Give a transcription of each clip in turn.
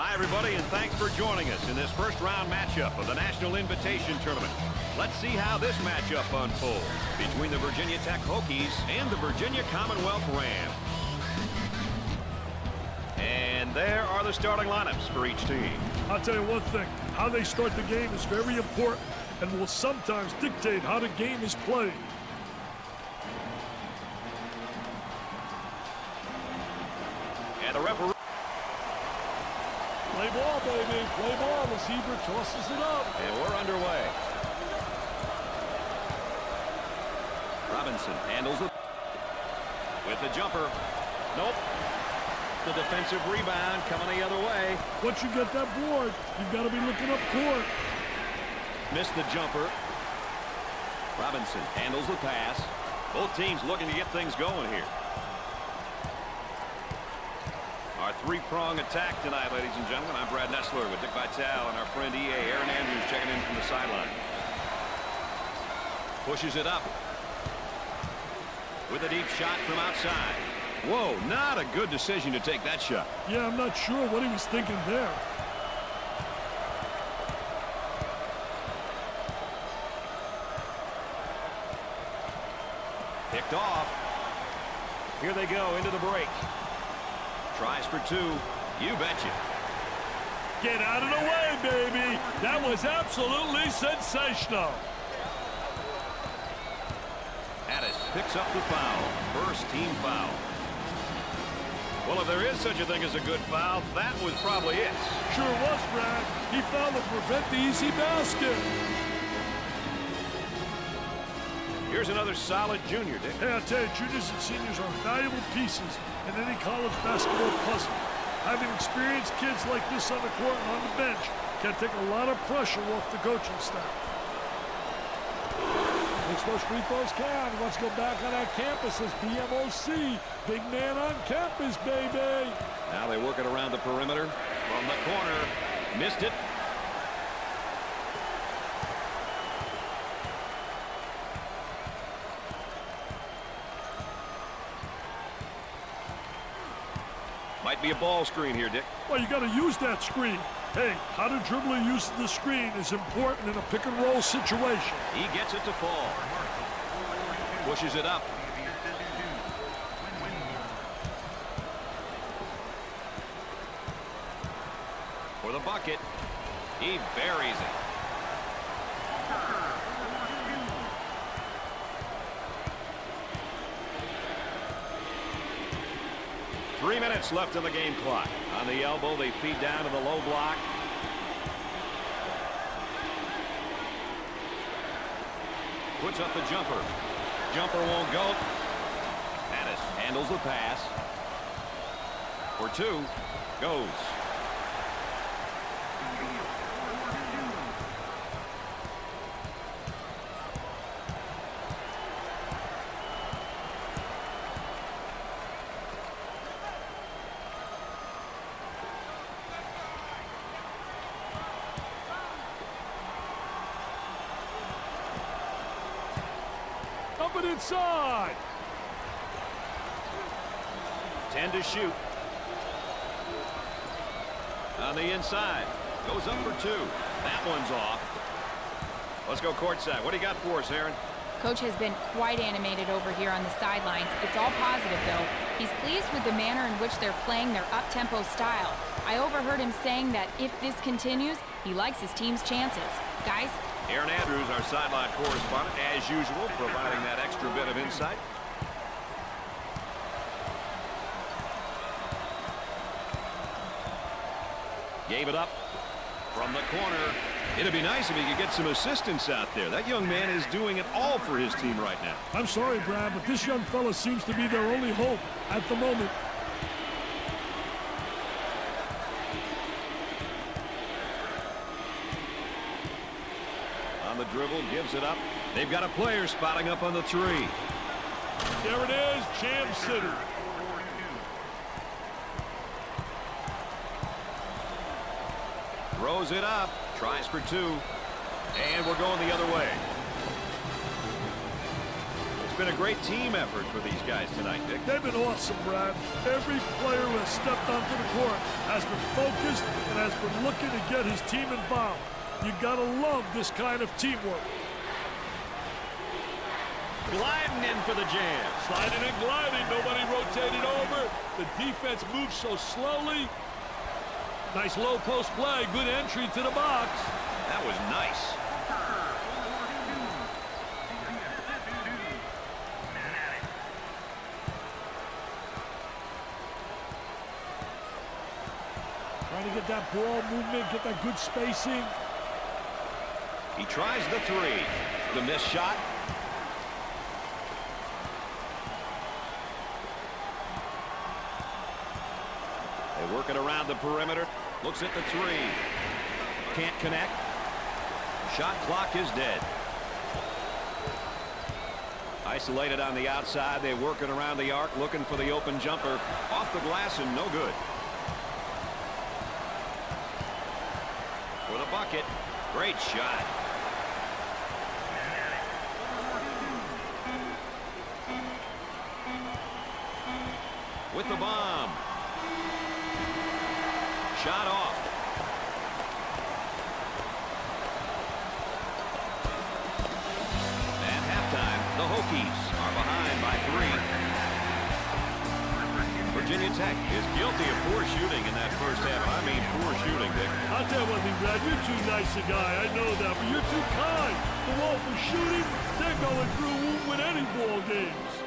Hi, everybody, and thanks for joining us in this first-round matchup of the National Invitation Tournament. Let's see how this matchup unfolds between the Virginia Tech Hokies and the Virginia Commonwealth Rams. And there are the starting lineups for each team. I'll tell you one thing, how they start the game is very important and will sometimes dictate how the game is played. And the referee. Play ball, baby. Play ball. Receiver tosses it up. And we're underway. Robinson handles it with the jumper. Nope. The defensive rebound coming the other way. Once you get that board, you've got to be looking up court. Missed the jumper. Robinson handles the pass. Both teams looking to get things going here. Our three-prong attack tonight, ladies and gentlemen. I'm Brad Nessler with Dick Vitale and our friend EA Aaron Andrews checking in from the sideline. Pushes it up with a deep shot from outside. Whoa, not a good decision to take that shot. Yeah, I'm not sure what he was thinking there. Picked off. Here they go into the break. Tries for two. You betcha. Get out of the way, baby. That was absolutely sensational. Addis picks up the foul. First team foul. Well, if there is such a thing as a good foul, that was probably it. Sure was, Brad. He fouled to prevent the easy basket. Here's another solid junior, Dick. Hey, I tell you, juniors and seniors are valuable pieces in any college basketball puzzle. Having experienced kids like this on the court and on the bench can take a lot of pressure off the coaching staff. Makes those free throws count. Let's go back on our campus as BMOC. Big man on campus, baby. Now they work it around the perimeter. From the corner. Missed it. Might be a ball screen here, Dick. Well, you got to use that screen. Hey, how the dribbler uses the screen is important in a pick-and-roll situation. He gets it to fall. Pushes it up. For the bucket. He buries it. Three minutes left in the game clock. On the elbow, they feed down to the low block. Puts up the jumper. Jumper won't go. Addis handles the pass. For two. Goes. Up and inside. 10 to shoot. On the inside. Goes up for two. That one's off. Let's go courtside. What do you got for us, Aaron? Coach has been quite animated over here on the sidelines. It's all positive, though. He's pleased with the manner in which they're playing their up-tempo style. I overheard him saying that if this continues, he likes his team's chances. Guys? Aaron Andrews, our sideline correspondent, as usual, providing that extra bit of insight. Gave it up from the corner. It'd be nice if he could get some assistance out there. That young man is doing it all for his team right now. I'm sorry, Brad, but this young fella seems to be their only hope at the moment. On the dribble, gives it up. They've got a player spotting up on the three. There it is, Jam City. Throws it up. Tries for two. And we're going the other way. been a great team effort for these guys tonight, Dick. They've been awesome, Brad. Every player who has stepped onto the court has been focused and has been looking to get his team involved. You gotta love this kind of teamwork. Gliding in for the jam. Sliding and gliding, nobody rotated over. The defense moves so slowly. Nice low post play, good entry to the box. That was nice. Trying to get that ball movement, get that good spacing. He tries the three. The missed shot. They work it around the perimeter. Looks at the three. Can't connect. Shot clock is dead. Isolated on the outside. They work it around the arc, looking for the open jumper. Off the glass and no good. For the bucket. Great shot. With the bomb. Shot off. At halftime, the Hokies are behind by 3. Virginia Tech is guilty of poor shooting in that first half. I mean, poor shooting, Dick. I'll tell you one thing, Brad. You're too nice a guy. I know that, but you're too kind. The wall for shooting, they're going through won't win any ball games.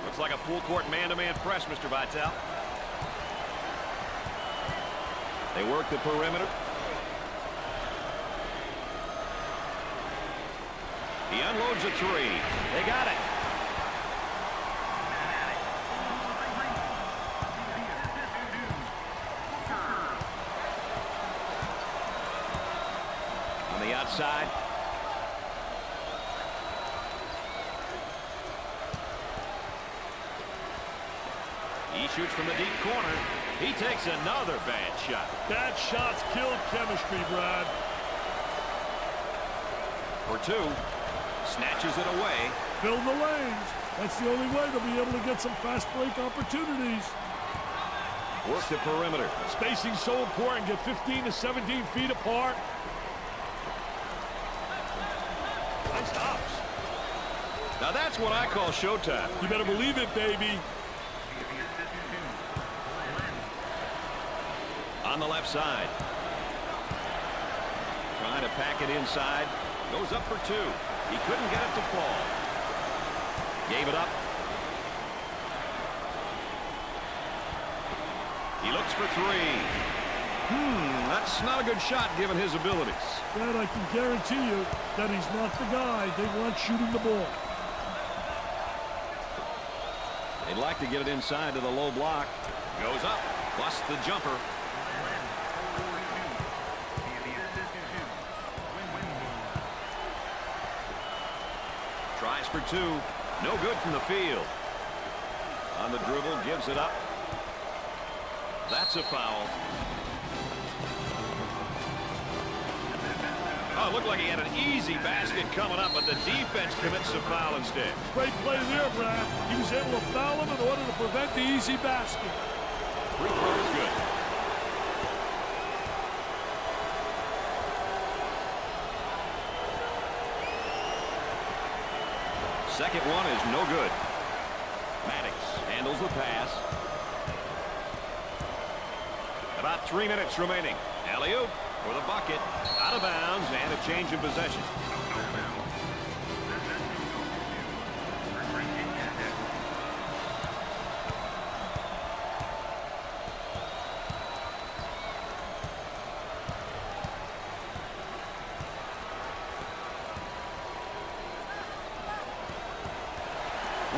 Looks like a full-court man-to-man press, Mr. Vitale. They work the perimeter. He unloads a three. They got it. On the outside. He shoots from the deep corner. He takes another bad shot. Bad shots kill chemistry, Brad. For 2. Snatches it away. Fill the lanes. That's the only way they'll be able to get some fast break opportunities. Work the perimeter. Spacing so important. Get 15 to 17 feet apart. Nice stops. Now that's what I call showtime. You better believe it, baby. On the left side. Trying to pack it inside. Goes up for 2. He couldn't get it to fall. Gave it up. He looks for 3. That's not a good shot given his abilities. Brad, I can guarantee you that he's not the guy they want shooting the ball. They'd like to get it inside to the low block. Goes up. Busts the jumper. Tries for 2. No good from the field. On the dribble, gives it up. That's a foul. Oh, it looked like he had an easy basket coming up, but the defense commits a foul instead. Great play there, Brad. He was able to foul him in order to prevent the easy basket. Free throw is good. Second one is no good. Maddox handles the pass. About 3 minutes remaining. Alley-oop for the bucket. Out of bounds and a change of possession.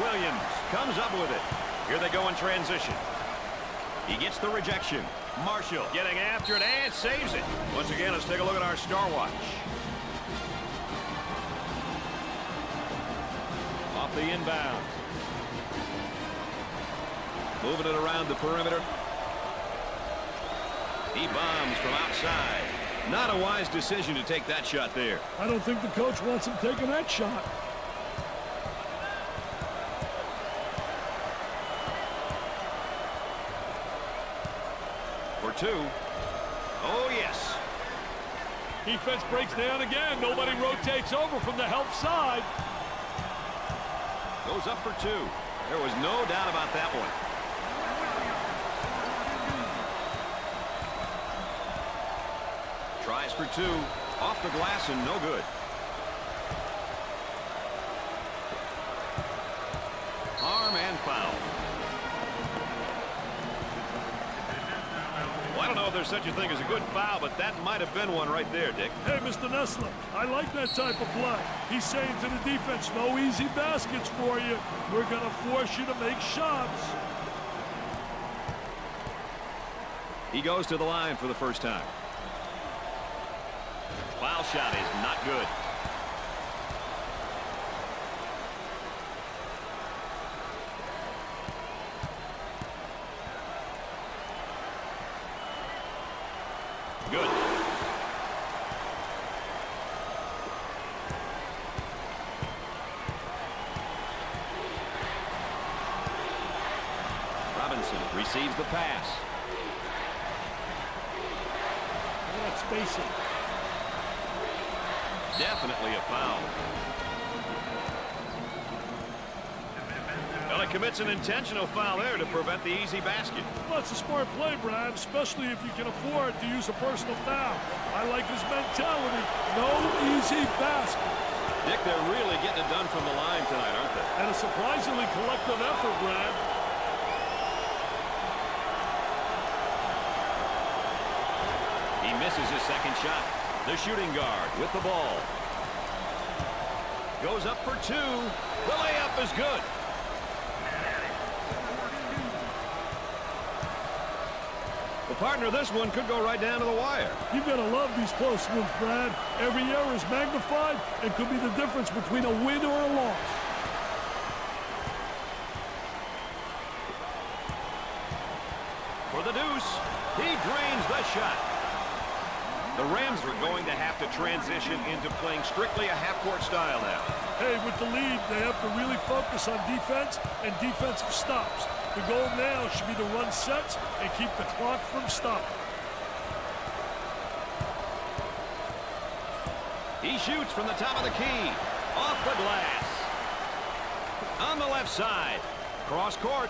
Williams comes up with it. Here they go in transition. He gets the rejection. Marshall getting after it and saves it. Once again, let's take a look at our star watch. Off the inbound. Moving it around the perimeter. He bombs from outside. Not a wise decision to take that shot there. I don't think the coach wants him taking that shot. For two. Oh, yes. Defense breaks down again. Nobody rotates over from the help side. Goes up for two. There was no doubt about that one. Tries for two. Off the glass and no good. Arm and foul. Well, I don't know if there's such a thing as a good foul, but that might have been one right there, Dick. Hey, Mr. Nessler, I like that type of play. He's saying to the defense, no easy baskets for you. We're going to force you to make shots. He goes to the line for the first time. Foul shot is not good. Good. Robinson receives the pass. Look at that spacing. Definitely a foul. Well, he commits an intentional foul there to prevent the easy basket. Well, it's a smart play, Brad, especially if you can afford to use a personal foul. I like his mentality. No easy basket. Dick, they're really getting it done from the line tonight, aren't they? And a surprisingly collective effort, Brad. He misses his second shot. The shooting guard with the ball. Goes up for two. The layup is good. Well, partner, this one could go right down to the wire. You've got to love these close ones, Brad. Every error is magnified and could be the difference between a win or a loss. For the deuce. He drains the shot. The Rams are going to have to transition into playing strictly a half-court style now. Hey, with the lead, they have to really focus on defense and defensive stops. The goal now should be to run sets and keep the clock from stopping. He shoots from the top of the key. Off the glass. On the left side. Cross court.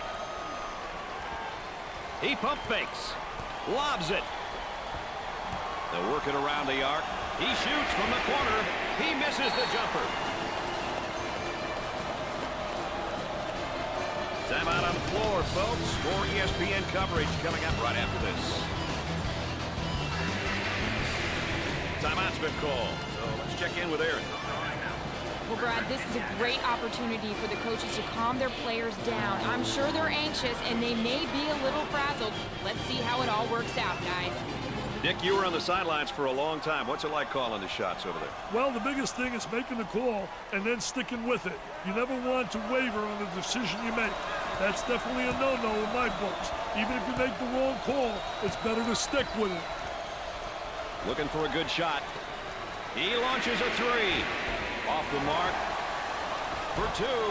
He pump fakes. Lobs it. They'll work it around the arc. He shoots from the corner. He misses the jumper. Timeout on the floor, folks. More ESPN coverage coming up right after this. Timeout's been called, so let's check in with Aaron. Well, Brad, this is a great opportunity for the coaches to calm their players down. I'm sure they're anxious, and they may be a little frazzled. Let's see how it all works out, guys. Dick, you were on the sidelines for a long time. What's it like calling the shots over there? Well, the biggest thing is making the call and then sticking with it. You never want to waver on the decision you make. That's definitely a no-no in my books. Even if you make the wrong call, it's better to stick with it. Looking for a good shot. He launches a three. Off the mark. For two.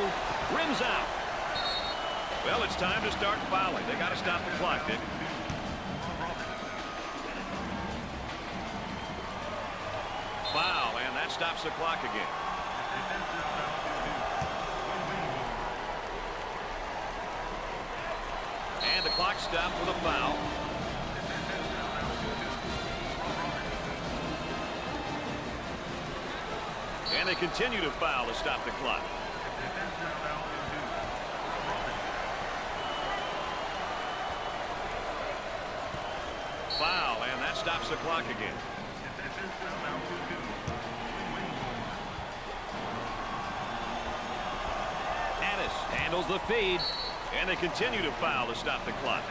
Rims out. Well, it's time to start fouling. They got to stop the clock, Dick. Foul, and that stops the clock again. And the clock stopped with a foul. And they continue to foul to stop the clock. Foul, and that stops the clock again. Handles the feed, and they continue to foul to stop the clock.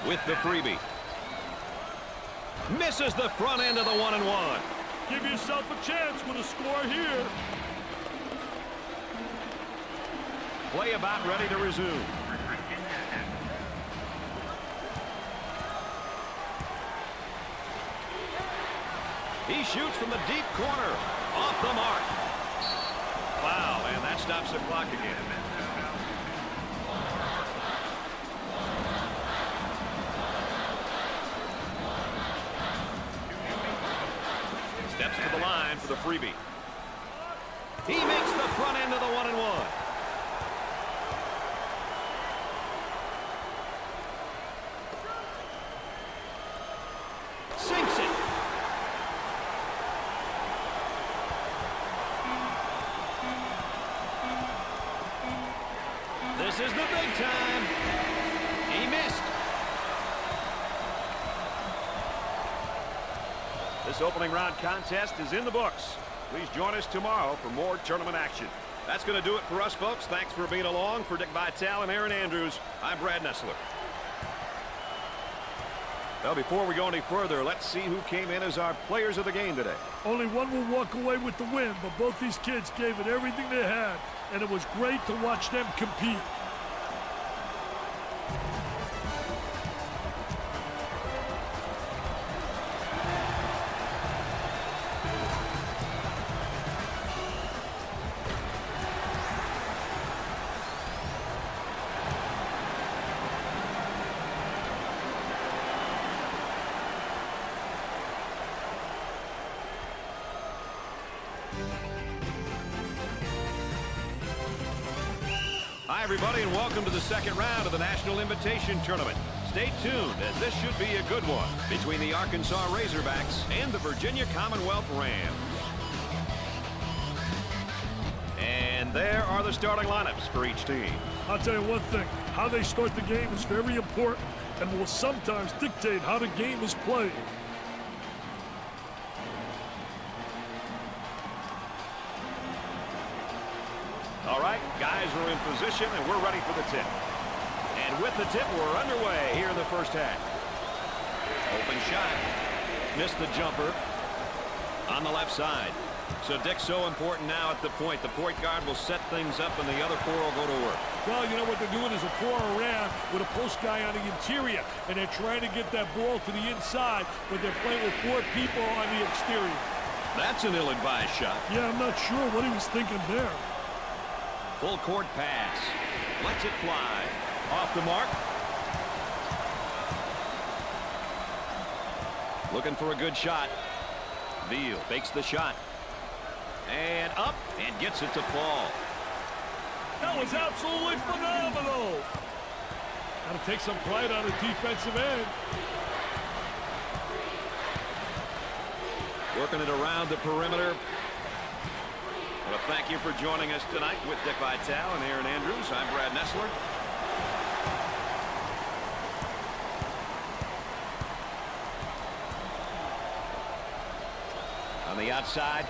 with the freebie. Misses the front end of the 1-and-1. Give yourself a chance with a score here. Play about ready to resume. He shoots from the deep corner. Off the mark. Wow, and that stops the clock again. Steps to the line for the freebie. He makes the front end of the 1-and-1. Sinks it. This is the big time. He missed. This opening round contest is in the books. Please join us tomorrow for more tournament action. That's going to do it for us, folks. Thanks for being along. For Dick Vitale and Aaron Andrews, I'm Brad Nessler. Well, before we go any further, let's see who came in as our players of the game today. Only one will walk away with the win, but both these kids gave it everything they had, and it was great to watch them compete. Hi, everybody, and welcome to the second round of the National Invitation Tournament. Stay tuned, as this should be a good one between the Arkansas Razorbacks and the Virginia Commonwealth Rams. And there are the starting lineups for each team. I'll tell you one thing, how they start the game is very important and will sometimes dictate how the game is played. All right, guys are in position, and we're ready for the tip. And with the tip, we're underway here in the first half. Open shot. Missed the jumper on the left side. So, Dick, so important now at the point. The point guard will set things up, and the other four will go to work. Well, you know what they're doing is a 4 around with a post guy on the interior, and they're trying to get that ball to the inside, but they're playing with 4 people on the exterior. That's an ill-advised shot. Yeah, I'm not sure what he was thinking there. Full court pass. Lets it fly. Off the mark. Looking for a good shot. Beal fakes the shot. And up and gets it to fall. That was absolutely phenomenal. Got to take some pride on the defensive end. Working it around the perimeter. Well, thank you for joining us tonight with Dick Vitale and Aaron Andrews. I'm Brad Nessler. On the outside.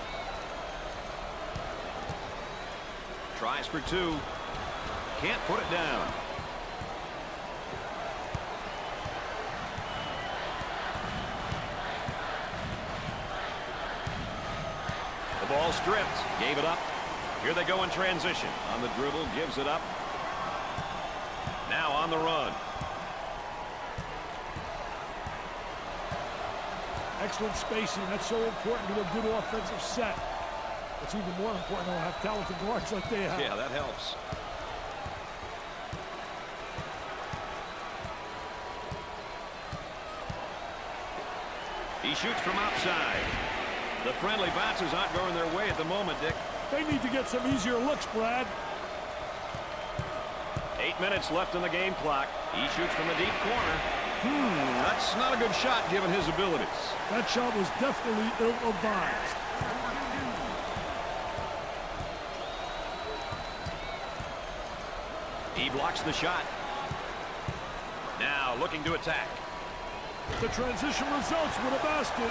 Tries for 2. Can't put it down. Ball stripped. Gave it up. Here they go in transition. On the dribble. Gives it up. Now on the run. Excellent spacing. That's so important to a good offensive set. It's even more important to have talented guards like they have. Yeah, that helps. He shoots from outside. The friendly bouncers aren't going their way at the moment, Dick. They need to get some easier looks, Brad. 8 minutes left on the game clock. He shoots from the deep corner. That's not a good shot given his abilities. That shot was definitely ill-advised. He blocks the shot. Now looking to attack. The transition results with a basket.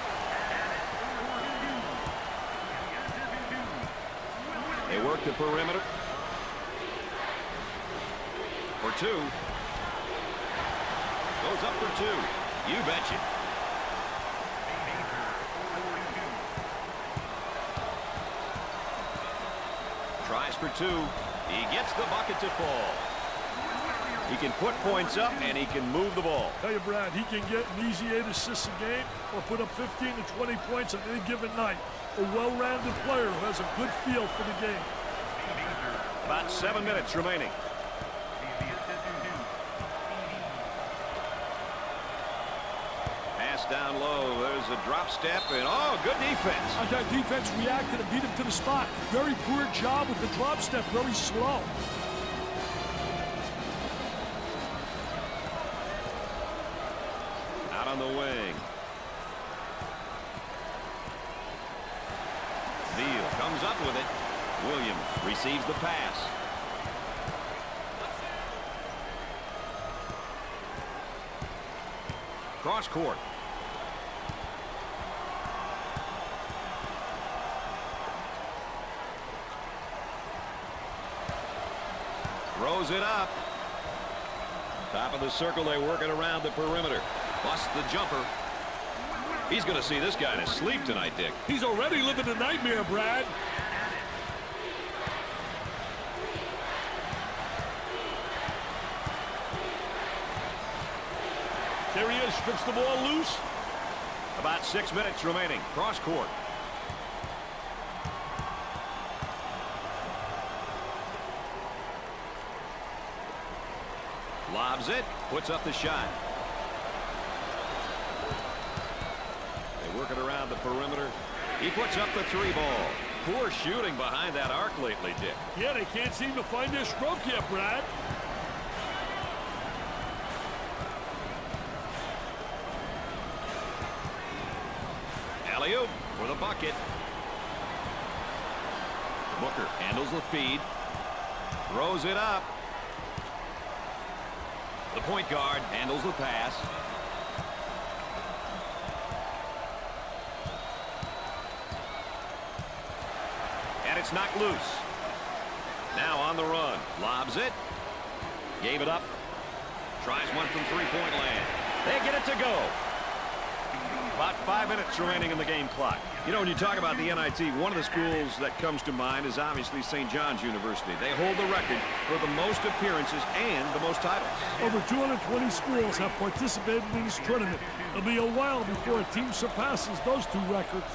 They work the perimeter. For 2. Goes up for two. You betcha. Tries for two. He gets the bucket to fall. He can put points up, and he can move the ball. Tell you, Brad, he can get an easy 8 assists a game or put up 15 to 20 points on any given night. A well-rounded player who has a good feel for the game. About 7 minutes remaining. Pass down low. There's a drop step, and oh, good defense. That defense reacted and beat him to the spot. Very poor job with the drop step, very slow. Out on the wing. Beal comes up with it. Williams receives the pass. Cross court. Throws it up. Top of the circle, they work it around the perimeter. Busts the jumper. He's going to see this guy in his sleep tonight, Dick. He's already living a nightmare, Brad. There he is, strips the ball loose. About 6 minutes remaining. Cross court. Lobs it. Puts up the shot. They work it around the perimeter. He puts up the three ball. Poor shooting behind that arc lately, Dick. Yeah, they can't seem to find their stroke yet, Brad. Alley-oop for the bucket. Booker handles the feed. Throws it up. The point guard handles the pass. And it's knocked loose. Now on the run. Lobs it. Gave it up. Tries one from three-point land. They get it to go. About 5 minutes remaining in the game clock. You know, when you talk about the NIT, one of the schools that comes to mind is obviously St. John's University. They hold the record for the most appearances and the most titles. Over 220 schools have participated in this tournament. It'll be a while before a team surpasses those two records.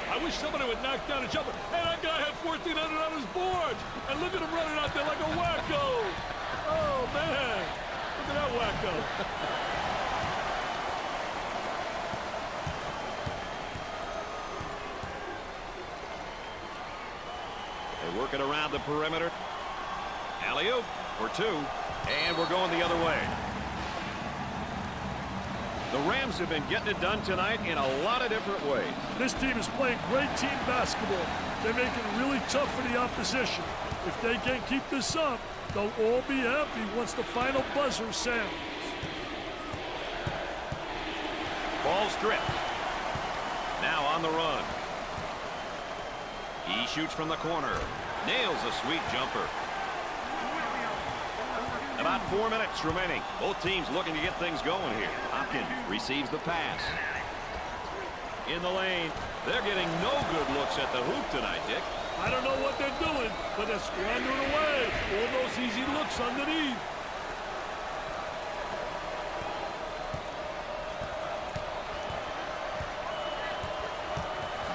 I wish somebody would knock down a jumper. Hey, that guy had 1,400 on his board. And look at him running out there like a wacko. Oh, man. Look at that wacko. They work it around the perimeter. Alley-oop for two. And we're going the other way. The Rams have been getting it done tonight in a lot of different ways. This team is playing great team basketball. They're making it really tough for the opposition. If they can keep this up, they'll all be happy once the final buzzer sounds. Ball stripped. Now on the run. He shoots from the corner. Nails a sweet jumper. About 4 minutes remaining. Both teams looking to get things going here. Hopkins receives the pass. In the lane. They're getting no good looks at the hoop tonight, Dick. I don't know what they're doing, but they're squandering away all those easy looks underneath.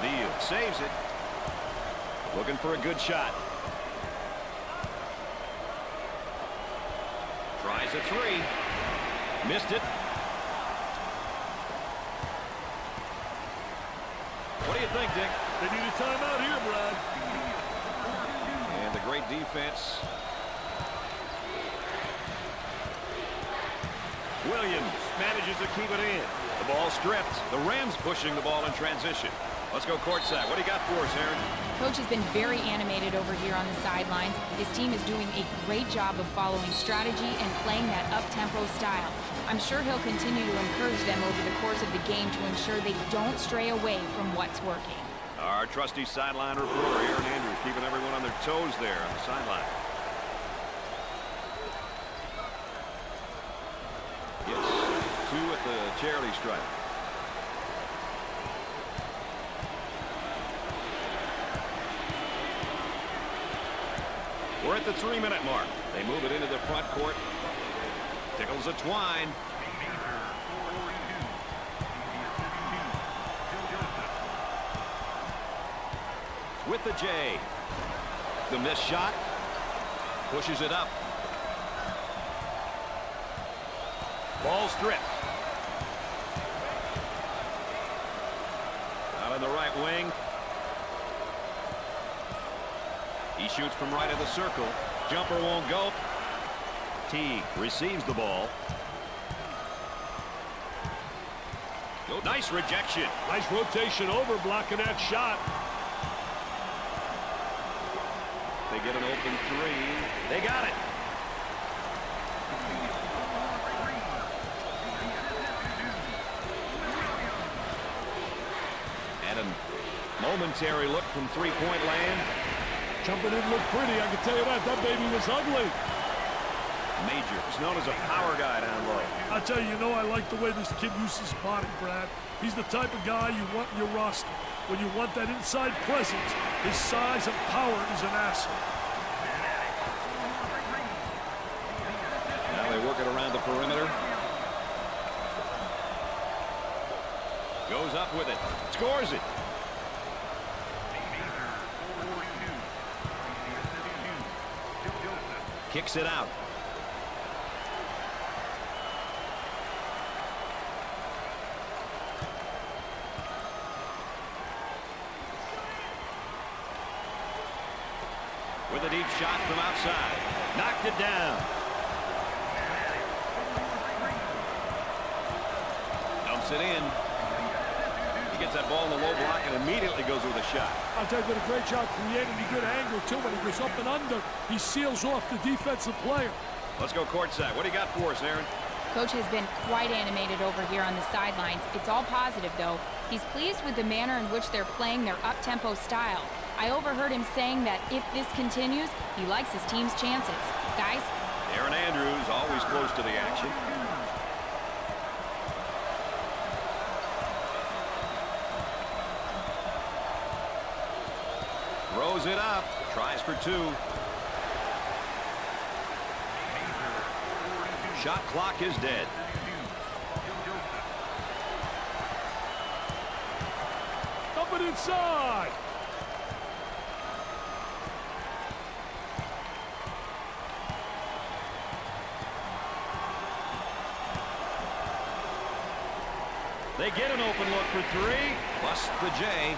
Beal saves it. Looking for a good shot. Tries a three. Missed it. What do you think, Dick? They need a timeout here, Brad. And the great defense. Williams manages to keep it in. The ball stripped. The Rams pushing the ball in transition. Let's go courtside. What do you got for us, Aaron? Coach has been very animated over here on the sidelines. His team is doing a great job of following strategy and playing that up-tempo style. I'm sure he'll continue to encourage them over the course of the game to ensure they don't stray away from what's working. Our trusty sideline reporter, Aaron Andrews, keeping everyone on their toes there on the sideline. 2 at the charity stripe. We're at the 3-minute mark. They move it into the front court. Tickles a twine. With the J. The missed shot. Pushes it up. Ball stripped. Out on the right wing. He shoots from right of the circle. Jumper won't go. T receives the ball. Oh, nice rejection. Nice rotation over, blocking that shot. They get an open 3. They got it. And a momentary look from three-point land. Jumper didn't look pretty, I can tell you that. That baby was ugly. Major is known as a power guy down low. I tell you, I like the way this kid uses his body, Brad. He's the type of guy you want in your roster. When you want that inside presence, his size and power is an asset. Now they work it around the perimeter. Goes up with it. Scores it. Kicks it out. With a deep shot from outside. Knocked it down. Dumps it in. He gets that ball in the low block and immediately goes with a shot. I'll tell you, did a great job creating a good angle, too. When he goes up and under, he seals off the defensive player. Let's go courtside. What do you got for us, Aaron? Coach has been quite animated over here on the sidelines. It's all positive, though. He's pleased with the manner in which they're playing their up-tempo style. I overheard him saying that if this continues, he likes his team's chances. Guys? Aaron Andrews, always close to the action. Throws it up. Tries for 2. Shot clock is dead. Dump it inside. They get an open look for 3. Plus the J.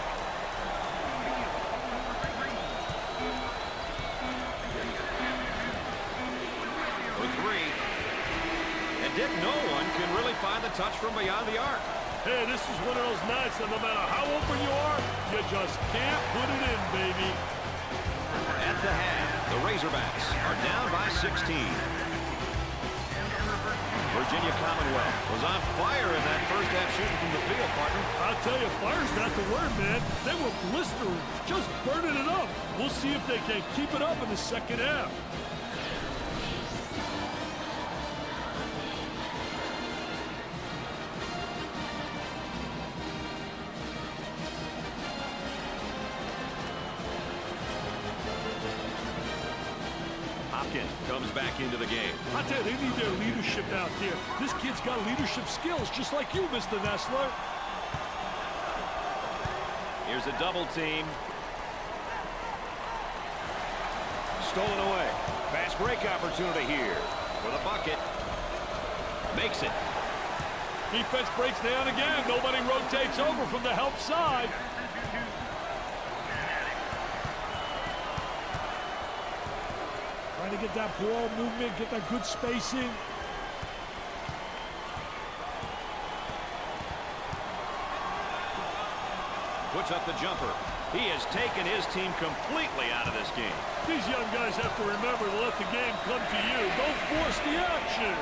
No one can really find the touch from beyond the arc. Hey, this is one of those nights that no matter how open you are, you just can't put it in, baby. At the half, the Razorbacks are down by 16. Virginia Commonwealth was on fire in that first half shooting from the field, partner. I'll tell you, fire's not the word, man. They were blistering, just burning it up. We'll see if they can keep it up in the second half. Comes back into the game. I tell you, they need their leadership out there. This kid's got leadership skills, just like you, Mr. Nessler. Here's a double team. Stolen away. Fast break opportunity here for the bucket. Makes it. Defense breaks down again. Nobody rotates over from the help side. Trying to get that ball movement, get that good spacing. Puts up the jumper. He has taken his team completely out of this game. These young guys have to remember to let the game come to you. Don't force the action.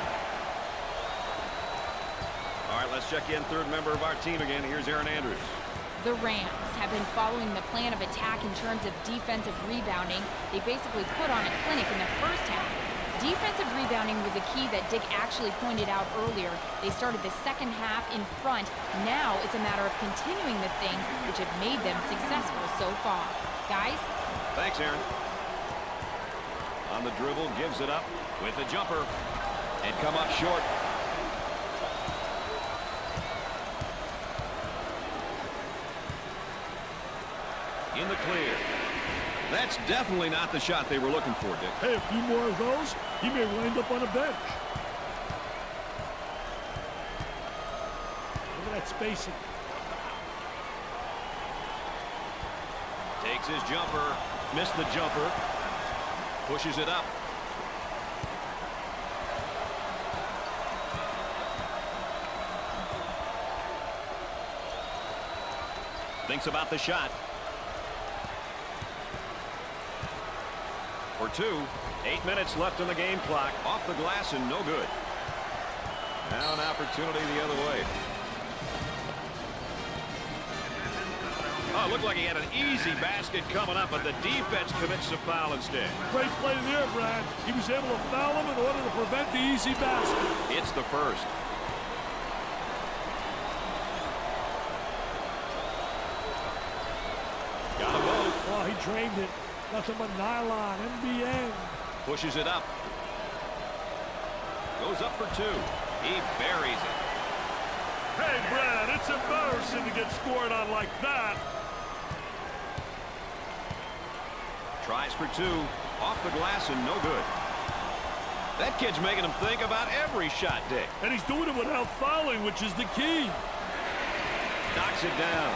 All right, let's check in third member of our team again. Here's Aaron Andrews. The Rams have been following the plan of attack in terms of defensive rebounding. They basically put on a clinic in the first half. Defensive rebounding was a key that Dick actually pointed out earlier. They started the second half in front. Now it's a matter of continuing the things which have made them successful so far. Guys? Thanks, Aaron. On the dribble, gives it up with the jumper and come up short. In the clear. That's definitely not the shot they were looking for, Dick. Hey, a few more of those, he may wind up on a bench. Look at that spacing. Takes his jumper. Missed the jumper. Pushes it up. Thinks about the shot. For two. 8 minutes left on the game clock. Off the glass and no good. Now an opportunity the other way. Oh, it looked like he had an easy basket coming up, but the defense commits a foul instead. Great play there, Brad. He was able to foul him in order to prevent the easy basket. It's the first. Got them both. Oh, he drained it. Nothing but nylon, MBN. Pushes it up. Goes up for two. He buries it. Hey, Brad, it's embarrassing to get scored on like that. Tries for two. Off the glass and no good. That kid's making him think about every shot, Dick. And he's doing it without fouling, which is the key. Knocks it down.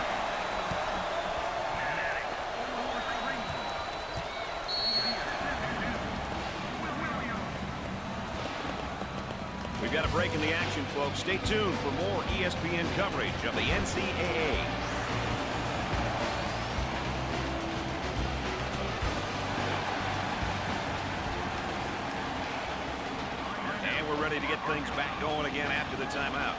We've got a break in the action, folks. Stay tuned for more ESPN coverage of the NCAA. And we're ready to get things back going again after the timeout.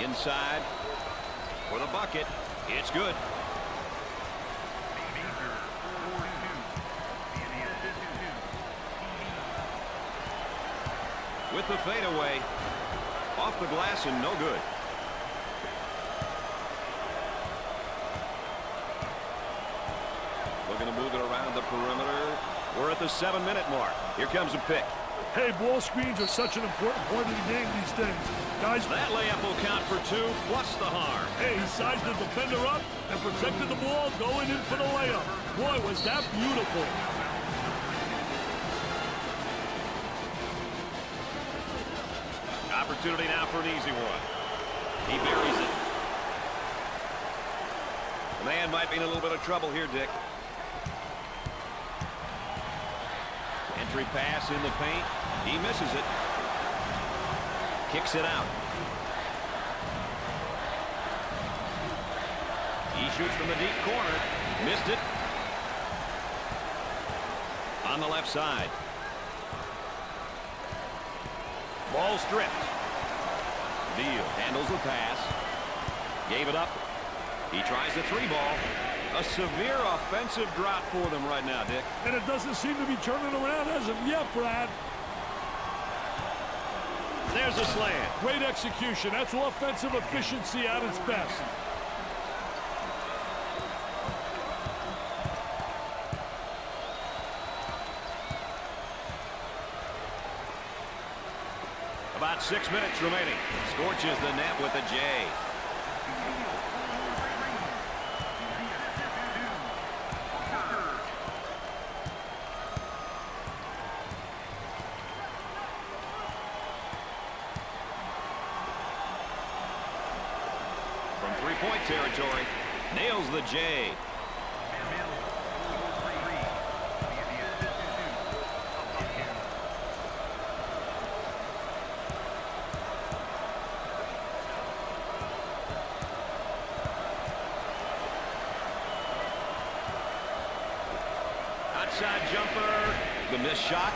Inside for the bucket. It's good. With the fadeaway, off the glass and no good. Looking to move it around the perimeter. We're at the 7-minute mark. Here comes a pick. Hey, ball screens are such an important part of the game these days. Guys, That layup will count for two, plus the harm. Hey, he sized the defender up and protected the ball going in for the layup. Boy, was that beautiful. Opportunity now for an easy one. He buries it. The man might be in a little bit of trouble here, Dick. Entry pass in the paint. He misses it. Kicks it out. He shoots from the deep corner. Missed it. On the left side. Ball stripped. Deal handles the pass. Gave it up. He tries the three ball. A severe offensive drought for them right now, Dick. and it doesn't seem to be turning around as of yet, Brad. There's a slam. Great execution. That's offensive efficiency at its best. About 6 minutes remaining. Scorches the net with a J. From three-point territory, nails the J. Outside jumper, the missed shot.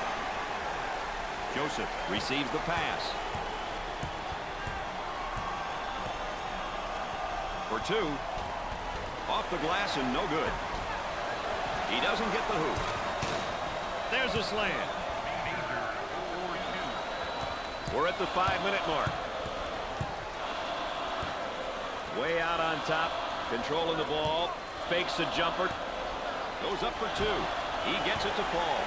Joseph receives the pass. For two. Off the glass and no good. He doesn't get the hoop. There's a slam. We're at the 5-minute mark. Way out on top, controlling the ball, fakes a jumper, goes up for 2. He gets it to fall.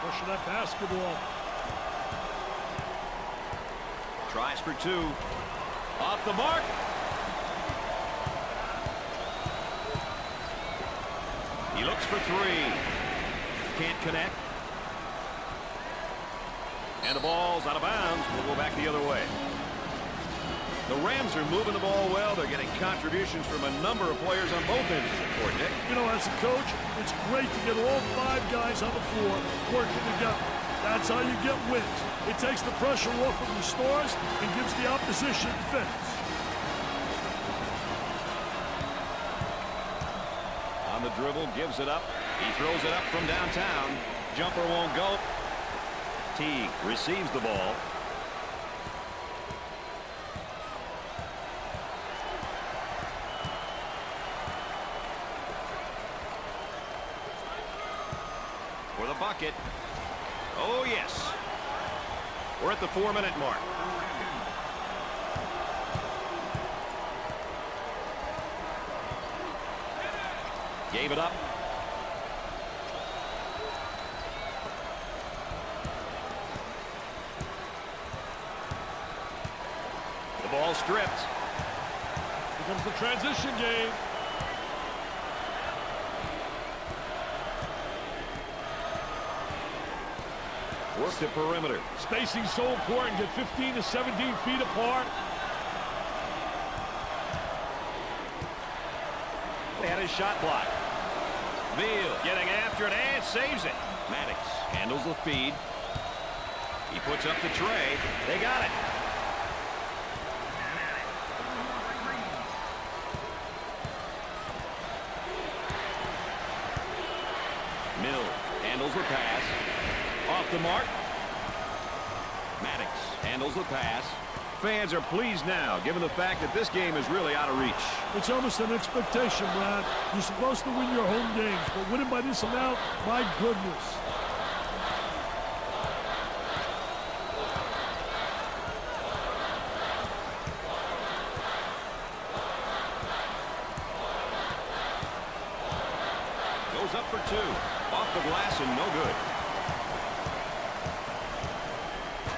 Pushing that basketball. Tries for 2. Off the mark. He looks for 3. Can't connect. And the ball's out of bounds. We'll go back the other way. The Rams are moving the ball well. They're getting contributions from a number of players on both ends of the court, Nick. You know, as a coach, it's great to get all 5 guys on the floor working together. That's how you get wins. It takes the pressure off of the stars and gives the opposition fits. On the dribble, gives it up. He throws it up from downtown. Jumper won't go. Teague receives the ball. For the bucket. Oh, yes. We're at the 4-minute mark. Gave it up. The ball stripped. Here comes the transition game. Work the perimeter. Spacing so important. Get 15 to 17 feet apart. They had his shot blocked. Veal getting after it and saves it. Maddox handles the feed. He puts up the tray. They got it. Mill handles the pass. Off the mark. Maddox handles the pass. Fans are pleased now, given the fact that this game is really out of reach. It's almost an expectation, Brad. You're supposed to win your home games, but winning by this amount, my goodness. Goes up for 2. Off the glass and no good.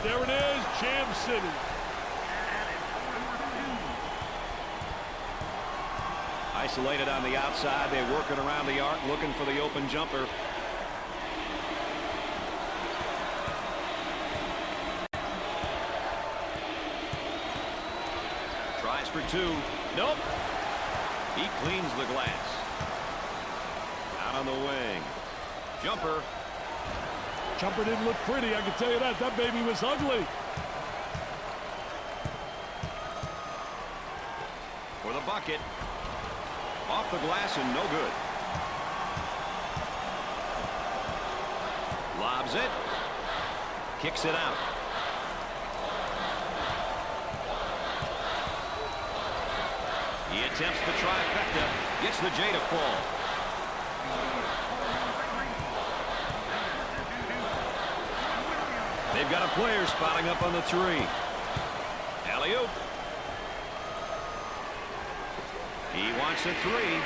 There it is, Jam City. Isolated on the outside. They're working around the arc, looking for the open jumper. Tries for 2. Nope. He cleans the glass. Out on the wing. Jumper. Jumper didn't look pretty, I can tell you that. That baby was ugly. For the bucket. Off the glass and no good. Lobs it. Kicks it out. He attempts the trifecta. Gets the J to fall. They've got a player spotting up on the 3. Alley-oop. He wants a 3.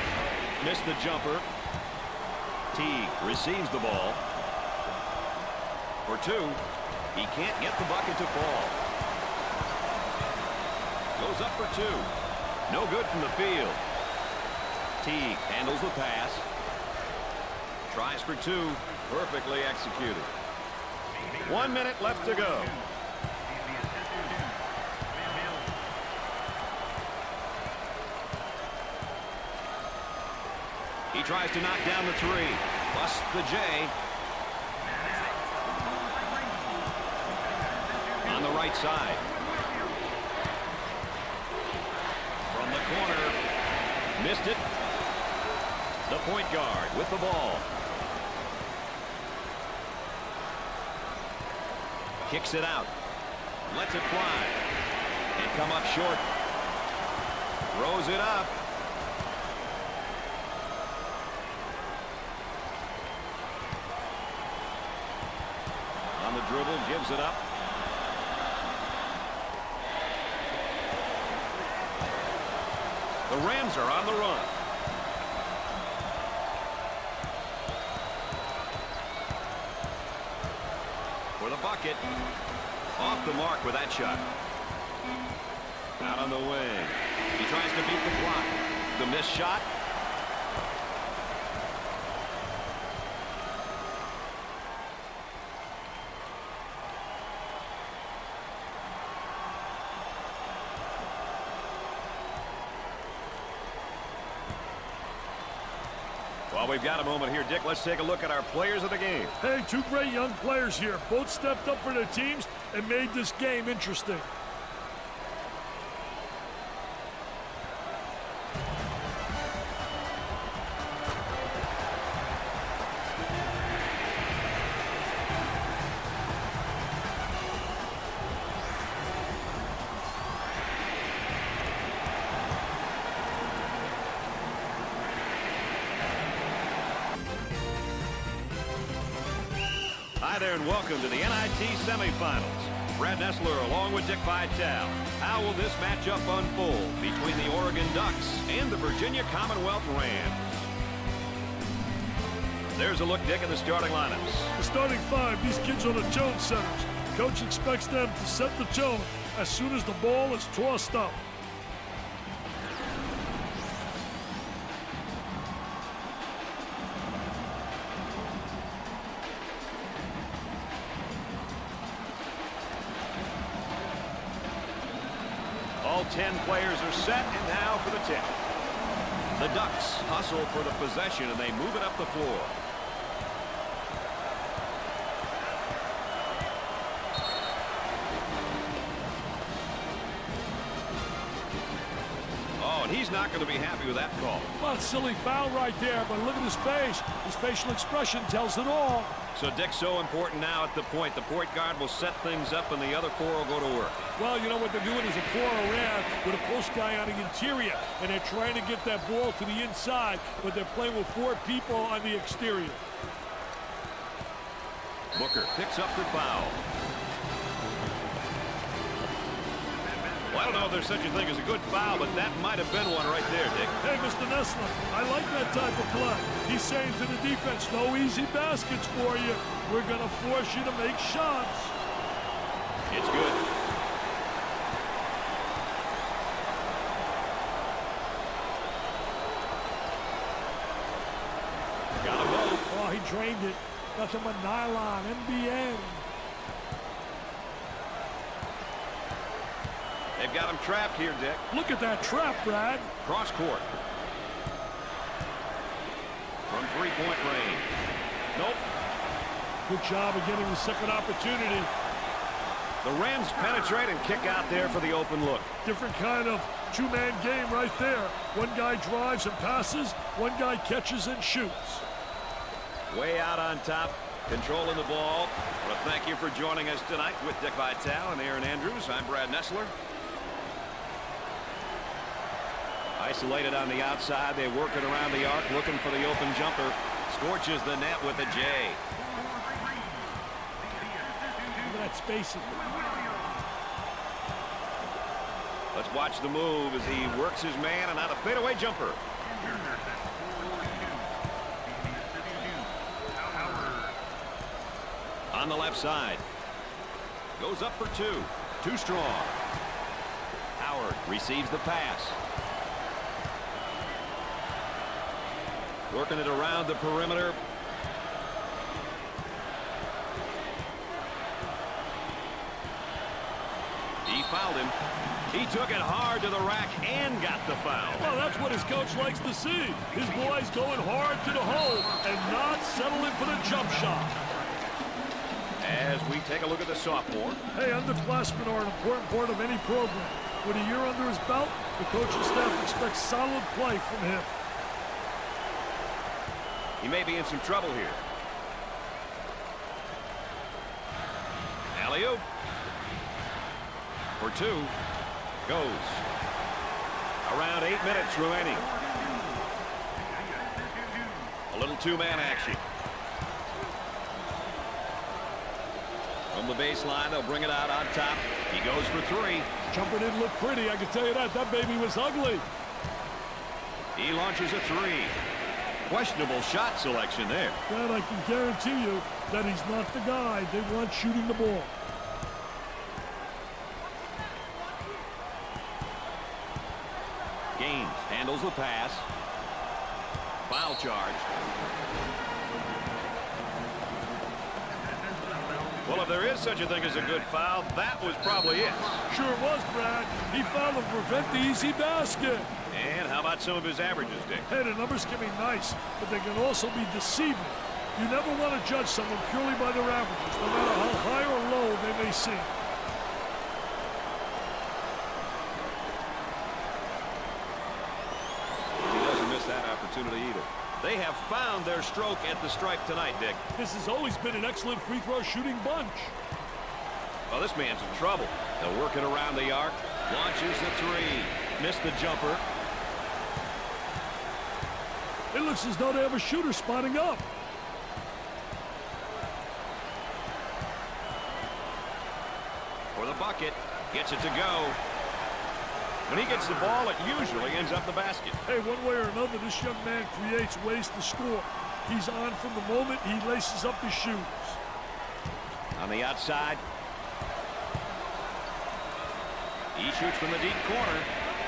Missed the jumper. Teague receives the ball. For 2. He can't get the bucket to fall. Goes up for 2. No good from the field. Teague handles the pass. Tries for 2. Perfectly executed. 1 minute left to go. He tries to knock down the 3. Busts the J. On the right side. From the corner. Missed it. The point guard with the ball. Kicks it out. Lets it fly. And come up short. Throws it up. On the dribble, gives it up. The Rams are on the run. For the bucket. Off the mark with that shot. Out on the wing. He tries to beat the clock. The missed shot. Well, we've got a moment here, Dick. Let's take a look at our players of the game. Hey, two great young players here. Both stepped up for their teams and made this game interesting. Hi there and welcome to the NIT semifinals. Brad Nessler along with Dick Vitale. How will this matchup unfold between the Oregon Ducks and the Virginia Commonwealth Rams? There's a look, Dick, at the starting lineups. The starting five, these kids are the tone setters. Coach expects them to set the tone as soon as the ball is tossed up. All 10 players are set, and now for the tip. The Ducks hustle for the possession, and they move it up the floor. Oh, and he's not going to be happy with that call. Well, silly foul right there, but look at his face. His facial expression tells it all. So, Dick, so important now at the point. The point guard will set things up, and the other four will go to work. Well, you know what they're doing is a four around with a post guy on the interior, and they're trying to get that ball to the inside, but they're playing with four people on the exterior. Booker picks up the foul. Well, I don't know if there's such a thing as a good foul, but that might have been one right there, Dick. Hey, Mr. Nessler, I like that type of play. He's saying to the defense, no easy baskets for you. We're going to force you to make shots. It's good. Got them both. Oh, he drained it. Nothing but nylon, NBN. They've got him trapped here, Dick. Look at that trap, Brad. Cross court. From three-point range. Nope. Good job of getting the second opportunity. The Rams penetrate and kick out there for the open look. Different kind of two-man game right there. One guy drives and passes. One guy catches and shoots. Way out on top, controlling the ball. Well, thank you for joining us tonight with Dick Vitale and Aaron Andrews. I'm Brad Nessler. Isolated on the outside. They work it around the arc, looking for the open jumper. Scorches the net with a J. Look at that spacing. Let's watch the move as he works his man, and now the fadeaway jumper. On the left side. Goes up for two. Too strong. Howard receives the pass. Working it around the perimeter. He fouled him. He took it hard to the rack and got the foul. Well, that's what his coach likes to see. His boys going hard to the hole and not settling for the jump shot. As we take a look at the sophomore. Hey, underclassmen are an important part of any program. With a year under his belt, the coaching staff expects solid play from him. He may be in some trouble here. Alley-oop. For two. Goes. Around 8 minutes remaining. A little two-man action. From the baseline, they'll bring it out on top. He goes for three. Jumper didn't look pretty, I can tell you that. That baby was ugly. He launches a three. Questionable shot selection there. Brad, I can guarantee you that he's not the guy they want shooting the ball. Gaines handles the pass. Foul charge. Well, if there is such a thing as a good foul, that was probably it. Sure was, Brad. He fouled to prevent the easy basket. And how about some of his averages, Dick? Hey, the numbers can be nice, but they can also be deceiving. You never want to judge someone purely by their averages, no matter how high or low they may seem. He doesn't miss that opportunity either. They have found their stroke at the stripe tonight, Dick. This has always been an excellent free throw shooting bunch. Well, this man's in trouble. They'll work it around the arc. Launches the three. Missed the jumper. It looks as though they have a shooter spotting up. For the bucket. Gets it to go. When he gets the ball, it usually ends up the basket. Hey, one way or another, this young man creates ways to score. He's on from the moment he laces up his shoes. On the outside. He shoots from the deep corner.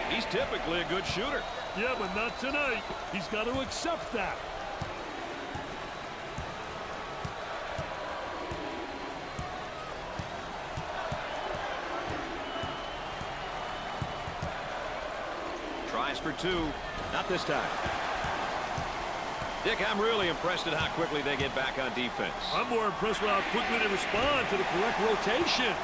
He's typically a good shooter. Yeah, but not tonight. He's got to accept that. Tries for two. Not this time. Dick, I'm really impressed at how quickly they get back on defense. I'm more impressed with how quickly they respond to the correct rotations.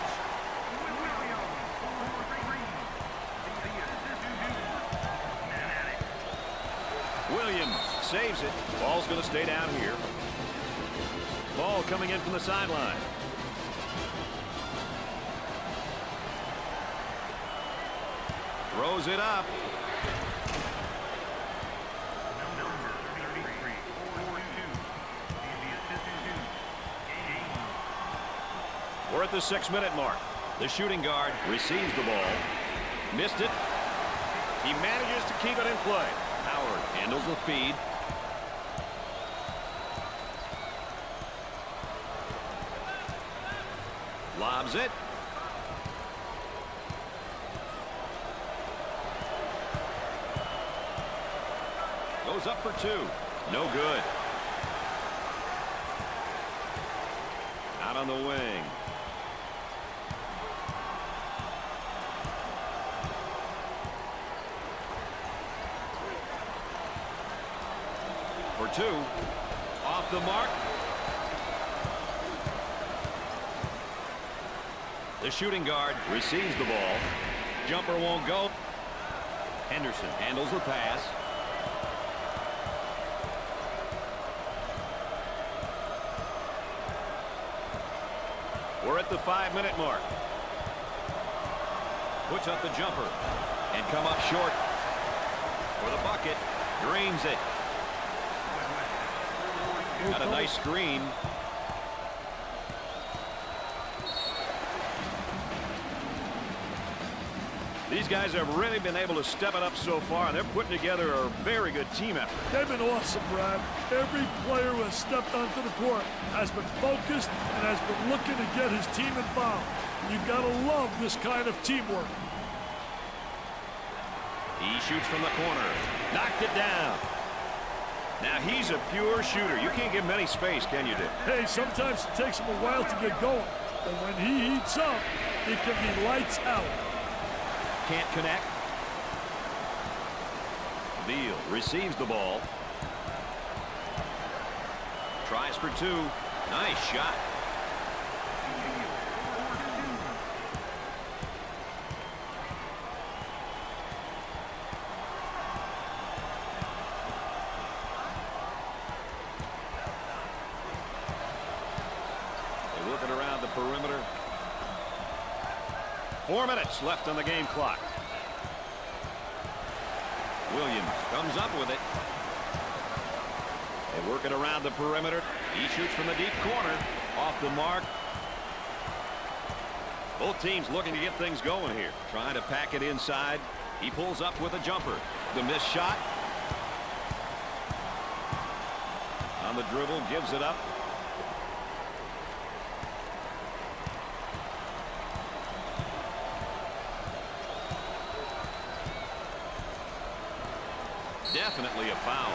Williams saves it. Ball's going to stay down here. Ball coming in from the sideline. Throws it up. We're at the 6-minute mark. The shooting guard receives the ball. Missed it. He manages to keep it in play. Howard handles the feed. Lobs it. Goes up for two. No good. Out on the wing. For two. Off the mark. The shooting guard receives the ball. Jumper won't go. Henderson handles the pass. We're at the 5-minute mark. Puts up the jumper and come up short for the bucket. Drains it. Got a nice screen. These guys have really been able to step it up so far, and they're putting together a very good team effort. They've been awesome, Brad. Every player who has stepped onto the court has been focused and has been looking to get his team involved. You've got to love this kind of teamwork. He shoots from the corner. Knocked it down. Now he's a pure shooter. You can't give him any space, can you, Dick? Hey, sometimes it takes him a while to get going. But when he heats up, it can be lights out. Can't connect. Beal receives the ball. Tries for two. Nice shot. They're looking around the perimeter. 4 minutes left on the game clock. Williams comes up with it. They work it around the perimeter. He shoots from the deep corner. Off the mark. Both teams looking to get things going here. Trying to pack it inside. He pulls up with a jumper. The missed shot. On the dribble, gives it up. Definitely a foul.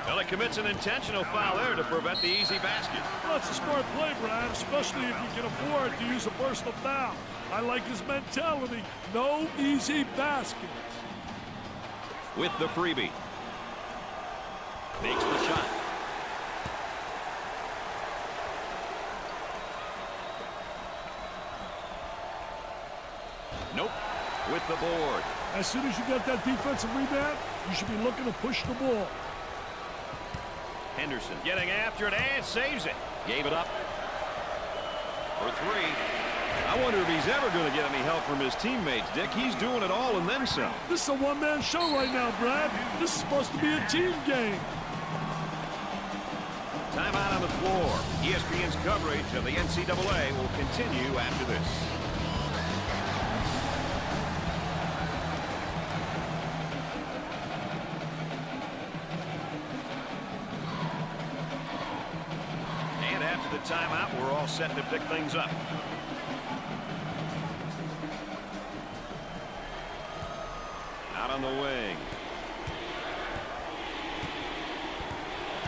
Well, it commits an intentional foul there to prevent the easy basket. Well, that's a smart play, Brad, especially if you can afford to use a personal foul. I like his mentality. No easy baskets. With the freebie. Makes the shot. Nope. With the board. As soon as you get that defensive rebound, you should be looking to push the ball. Henderson getting after it and saves it. Gave it up for three. I wonder if he's ever going to get any help from his teammates, Dick. He's doing it all and then some. This is a one-man show right now, Brad. This is supposed to be a team game. Timeout on the floor. ESPN's coverage of the NCAA will continue after this. And after the timeout, we're all set to pick things up. Out on the wing.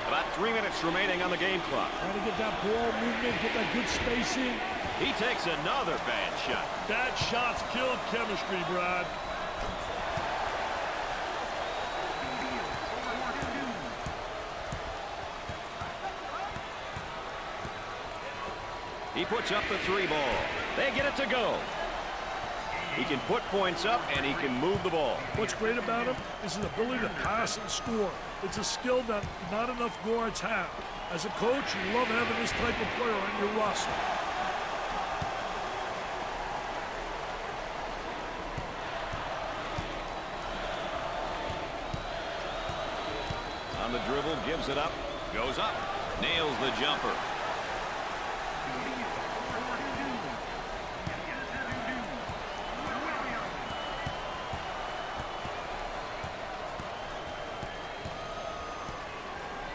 About 3 minutes remaining on the game clock. Trying to get that ball movement, get that good spacing. He takes another bad shot. Bad shots killed chemistry, Brad. He puts up the three ball. They get it to go. He can put points up and he can move the ball. What's great about him is his ability to pass and score. It's a skill that not enough guards have. As a coach, you love having this type of player on your roster. On the dribble, gives it up, goes up, nails the jumper.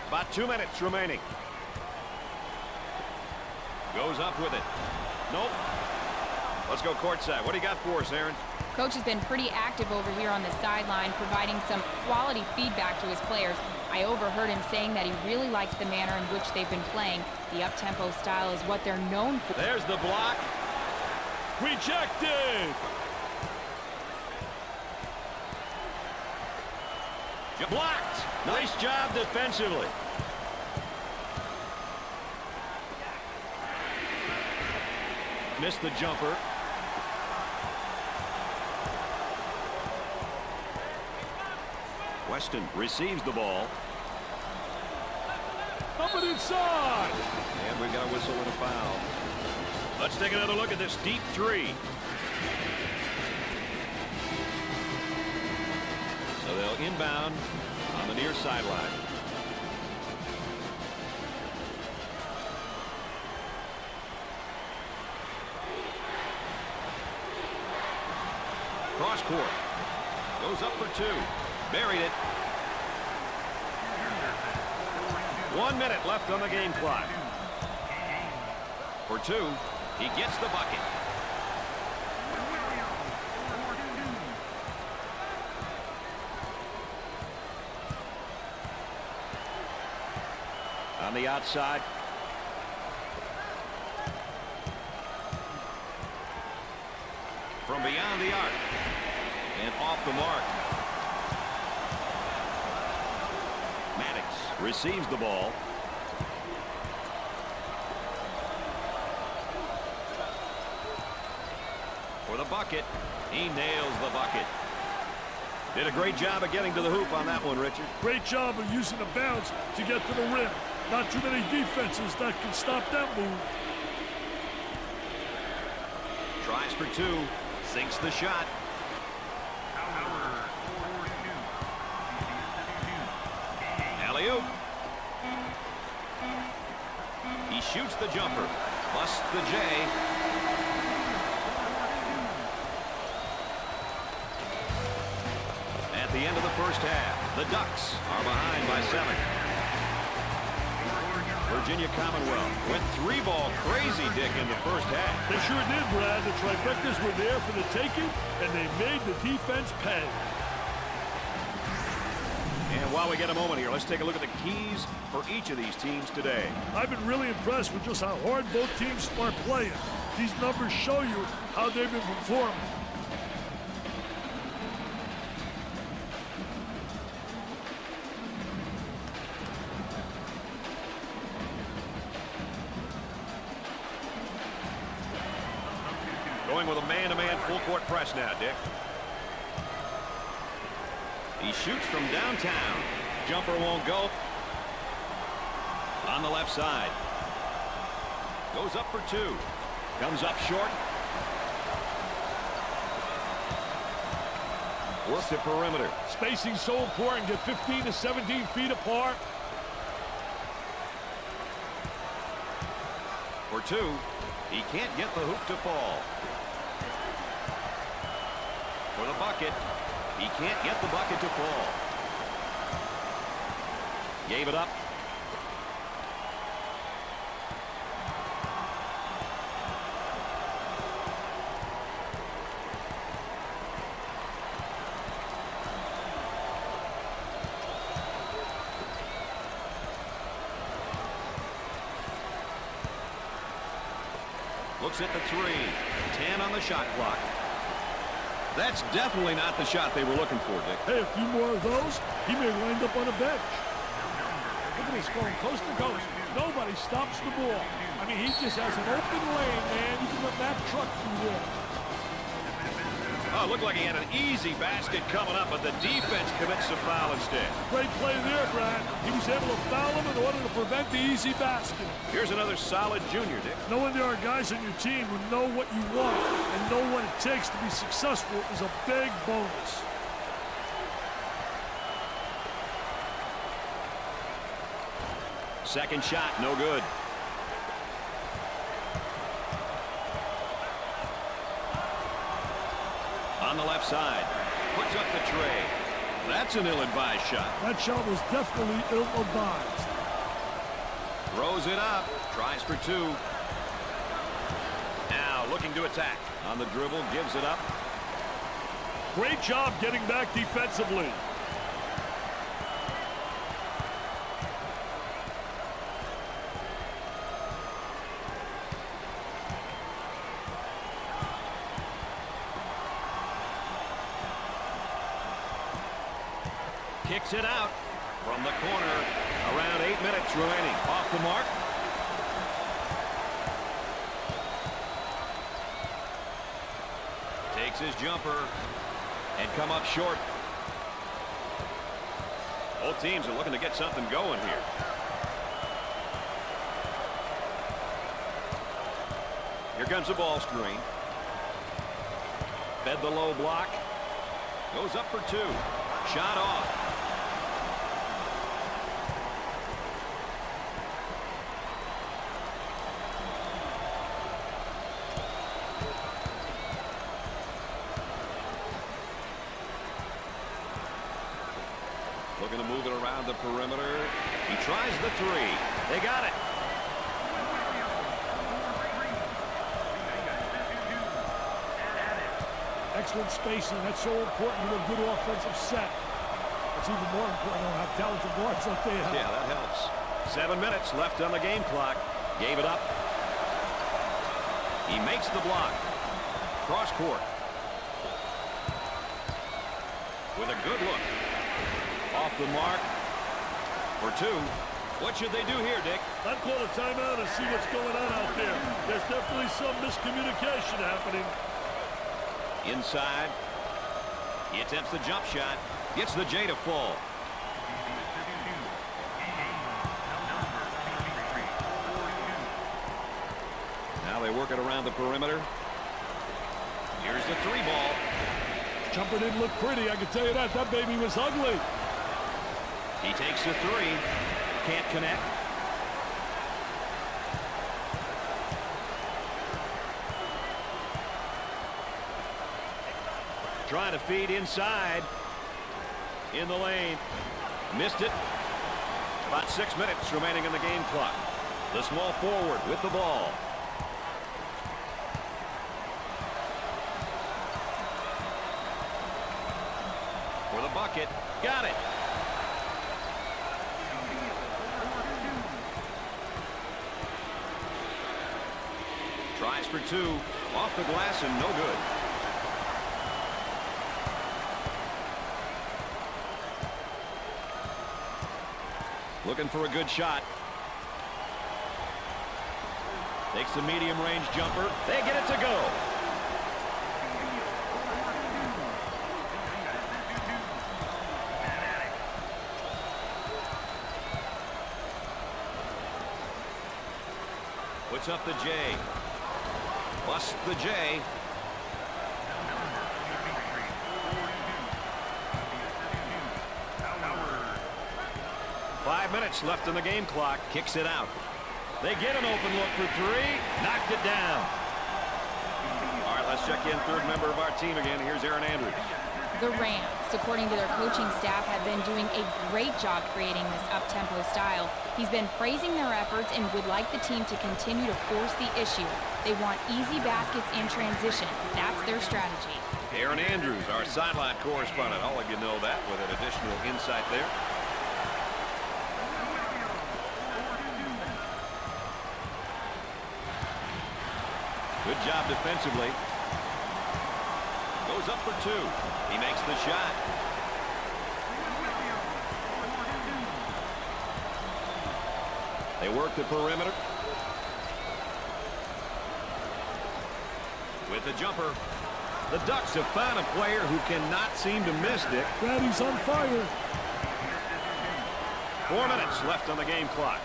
About 2 minutes remaining. Goes up with it. Nope. Let's go courtside. What do you got for us, Aaron? Coach has been pretty active over here on the sideline, providing some quality feedback to his players. I overheard him saying that he really likes the manner in which they've been playing. The up-tempo style is what they're known for. There's the block. Rejected! Blocked. Nice job defensively. Missed the jumper. Weston receives the ball. Up and inside! And we've got a whistle and a foul. Let's take another look at this deep three. So they'll inbound on the near sideline. Cross court. Goes up for two. Buried it. 1 minute left on the game clock. For two, he gets the bucket. On the outside. From beyond the arc. And off the mark. Maddox receives the ball. For the bucket. He nails the bucket. Did a great job of getting to the hoop on that one, Richard. Great job of using the bounce to get to the rim. Not too many defenses that can stop that move. Tries for two. Sinks the shot. Alley-oop. He shoots the jumper. Busts the J. At the end of the first half, the Ducks are behind by 7. Virginia Commonwealth went 3-ball crazy, Dick, in the first half. They sure did, Brad. The trifectas were there for the taking, and they made the defense pay. And while we get a moment here, let's take a look at the keys for each of these teams today. I've been really impressed with just how hard both teams are playing. These numbers show you how they've been performing. Going with a man-to-man full-court press now, Dick. He shoots from downtown. Jumper won't go. On the left side. Goes up for two. Comes up short. Works the perimeter. Spacing so important. Get 15 to 17 feet apart. For two. He can't get the hoop to fall. For the bucket. He can't get the bucket to fall. Gave it up. Looks at the three. 10 on the shot clock. That's definitely not the shot they were looking for, Dick. Hey, a few more of those, he may wind up on a bench. Look at this, going coast to coast. Nobody stops the ball. I mean, he just has an open lane, man. You can run that truck through there. Oh, it looked like he had an easy basket coming up, but the defense commits a foul instead. Great play there, Brad. He was able to foul him in order to prevent the easy basket. Here's another solid junior, Dick. Knowing there are guys on your team who know what you want and know what it takes to be successful is a big bonus. Second shot, no good. On the left side, puts up the tray. That's an ill-advised shot. That shot was definitely ill-advised. Throws it up, tries for two. Now looking to attack. On the dribble, gives it up. Great job getting back defensively. Kicks it out from the corner. Around 8 minutes remaining. Off the mark. Takes his jumper and come up short. Both teams are looking to get something going here. Here comes the ball screen. Fed the low block. Goes up for two. Shot off. Looking to move it around the perimeter. He tries the three. They got it. Excellent spacing. That's so important to a good offensive set. It's even more important to have talented guards like they have. Yeah, that helps. 7 minutes left on the game clock. Gave it up. He makes the block. Cross court. With a good look. Off the mark for two. What should they do here, Dick? I'd call a timeout and see what's going on out there. There's definitely some miscommunication happening. Inside. He attempts the jump shot. Gets the J to fall. Now they work it around the perimeter. Here's the 3 ball. Jumper didn't look pretty, I can tell you that. That baby was ugly. He takes the 3. Can't connect. Trying to feed inside. In the lane. Missed it. About 6 minutes remaining in the game clock. The small forward with the ball. For the bucket. Got it. Tries for 2. Off the glass and no good. Looking for a good shot. Takes the medium range jumper. They get it to go. Puts up the J. Busts the J. Five minutes left in the game clock. Kicks it out. They get an open look for 3. Knocked it down. All right, let's check in third member of our team again. Here's Aaron Andrews. The Rams, according to their coaching staff, have been doing a great job creating this up-tempo style. He's been praising their efforts and would like the team to continue to force the issue. They want easy baskets in transition. That's their strategy. Aaron Andrews, our sideline correspondent. I'll let you know that with an additional insight there. Good job defensively. Goes up for 2. He makes the shot. They work the perimeter. With the jumper. The Ducks have found a player who cannot seem to miss, Dick. Daddy's on fire. 4 minutes left on the game clock.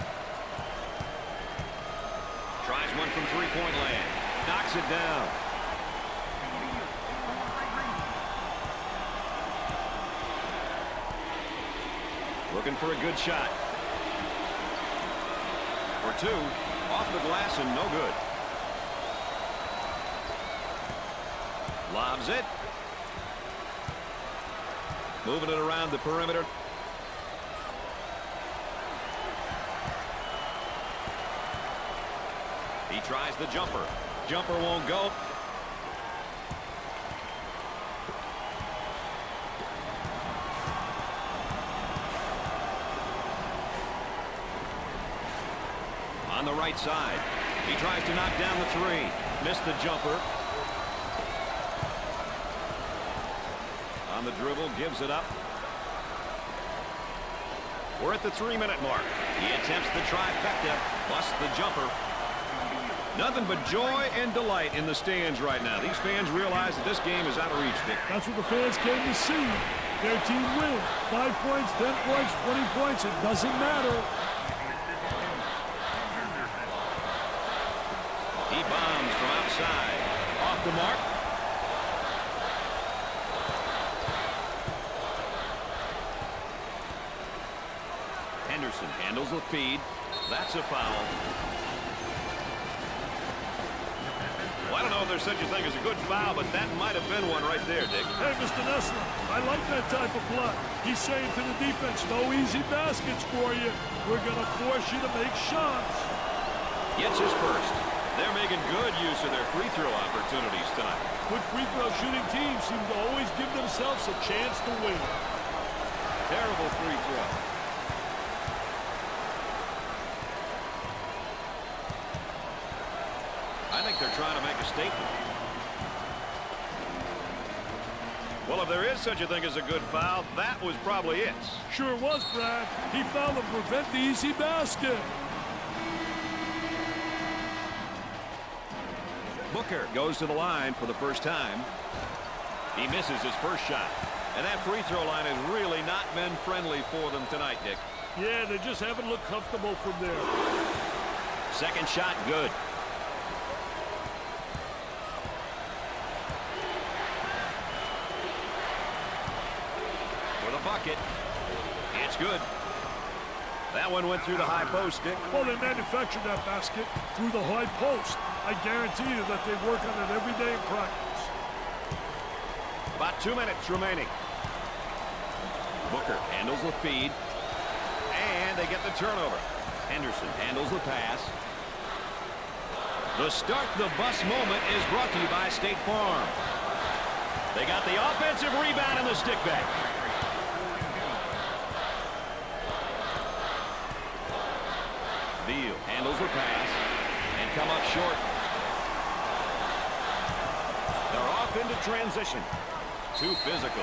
Tries one from three-point land. Knocks it down. Looking for a good shot. For 2. Off the glass and no good. Lobs it. Moving it around the perimeter. He tries the jumper. Jumper won't go. On the right side. He tries to knock down the 3. Missed the jumper. On the dribble, gives it up. We're at the 3-minute mark. He attempts the trifecta, busts the jumper. Nothing but joy and delight in the stands right now. These fans realize that this game is out of reach, Dick. That's what the fans came to see. Their team win. 5 points, 10 points, 20 points. It doesn't matter. He bombs from outside. Off the mark. Henderson handles the feed. That's a foul. Well, I don't know if there's such a thing as a good foul, but that might have been one right there, Dick. Hey, Mr. Nessler, I like that type of play. He's saying to the defense, no easy baskets for you. We're going to force you to make shots. Gets his first. They're making good use of their free throw opportunities tonight. Good free throw shooting teams seem to always give themselves a chance to win. Terrible free throw. I think they're trying to make a statement. Well, if there is such a thing as a good foul, that was probably it. Sure was, Brad. He fouled to prevent the easy basket. Booker goes to the line for the first time. He misses his first shot. And that free throw line has really not been friendly for them tonight, Dick. Yeah, they just haven't looked comfortable from there. Second shot, good. basket. It's good. That one went through the high post, Dick. Well, they manufactured that basket through the high post. I guarantee you that they work on it every day in practice. About 2 minutes remaining. Booker handles the feed. And they get the turnover. Henderson handles the pass. The start the bus moment is brought to you by State Farm. They got the offensive rebound and the stick back. Beal handles the pass and come up short. They're off into transition. Too physical.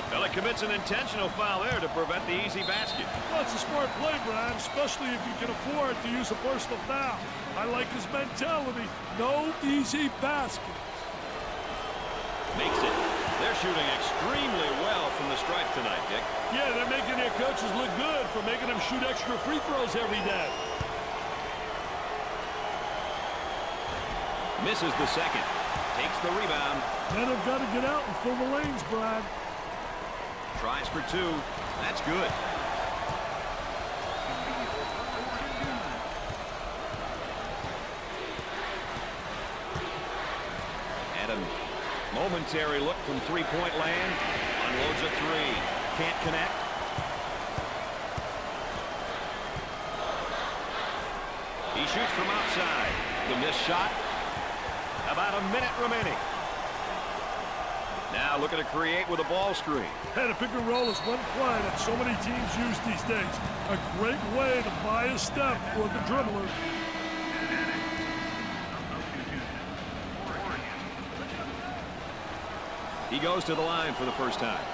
Well, it commits an intentional foul there to prevent the easy basket. Well, it's a smart play, Brad, especially if you can afford to use a personal foul. I like his mentality. No easy baskets. Makes it. They're shooting extremely well from the stripe tonight, Dick. Yeah, they're making their coaches look good for making them shoot extra free throws every day. Misses the second. Takes the rebound. Men have got to get out and fill the lanes, Brad. Tries for two. That's good. And a momentary look from three-point land. Unloads a three. Can't connect. He shoots from outside. The missed shot. About a minute remaining. Now looking to create with a ball screen. Hey, the pick and roll is one play that so many teams use these days. A great way to buy a step for the dribbler. He goes to the line for the first time.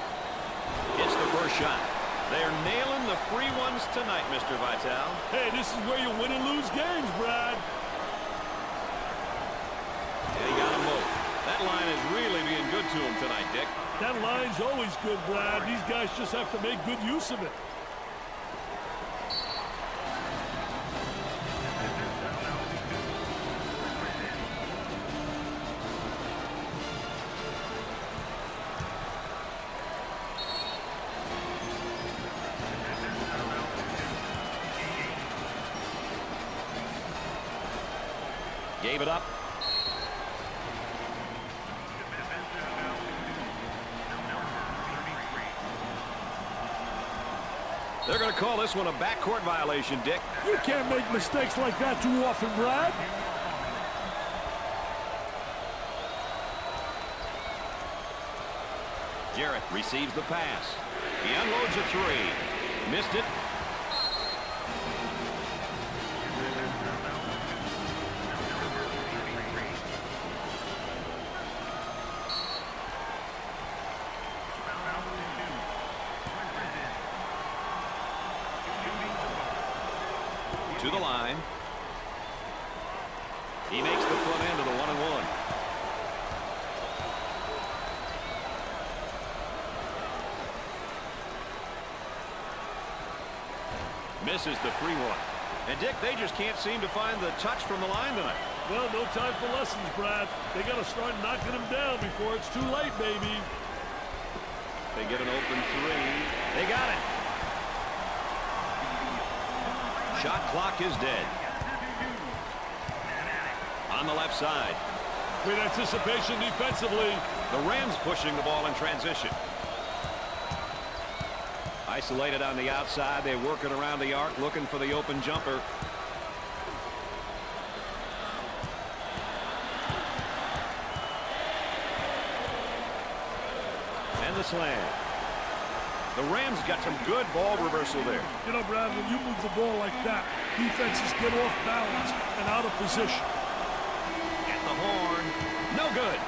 Hits the first shot. They're nailing the free ones tonight, Mr. Vitale. Hey, this is where you win and lose games, Brad. And he got them both. That line is really being good to him tonight, Dick. That line's always good, Brad. These guys just have to make good use of it. Gave it up. They're going to call this one a backcourt violation, Dick. You can't make mistakes like that too often, Brad. Jarrett receives the pass. He unloads a three. Missed it. To the line. He makes the front end of the 1-and-1. Misses the free one. And Dick, they just can't seem to find the touch from the line tonight. Well, no time for lessons, Brad. They got to start knocking them down before it's too late, baby. They get an open three. They got it. Shot clock is dead. On the left side. Great anticipation defensively. The Rams pushing the ball in transition. Isolated on the outside. They work it around the arc looking for the open jumper. And the slam. The Rams got some good ball reversal there. You know, Brad, when you move the ball like that, defenses get off balance and out of position. At the horn. No good.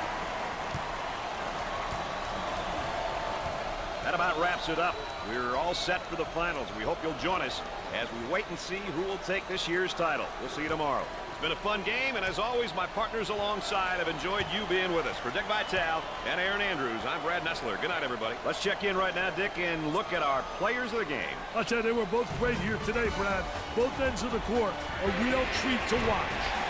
That about wraps it up. We're all set for the finals. We hope you'll join us as we wait and see who will take this year's title. We'll see you tomorrow. It's been a fun game, and as always, my partners alongside have enjoyed you being with us. For Dick Vitale and Aaron Andrews, I'm Brad Nessler. Good night, everybody. Let's check in right now, Dick, and look at our players of the game. I'll tell you, they were both great here today, Brad. Both ends of the court, a real treat to watch.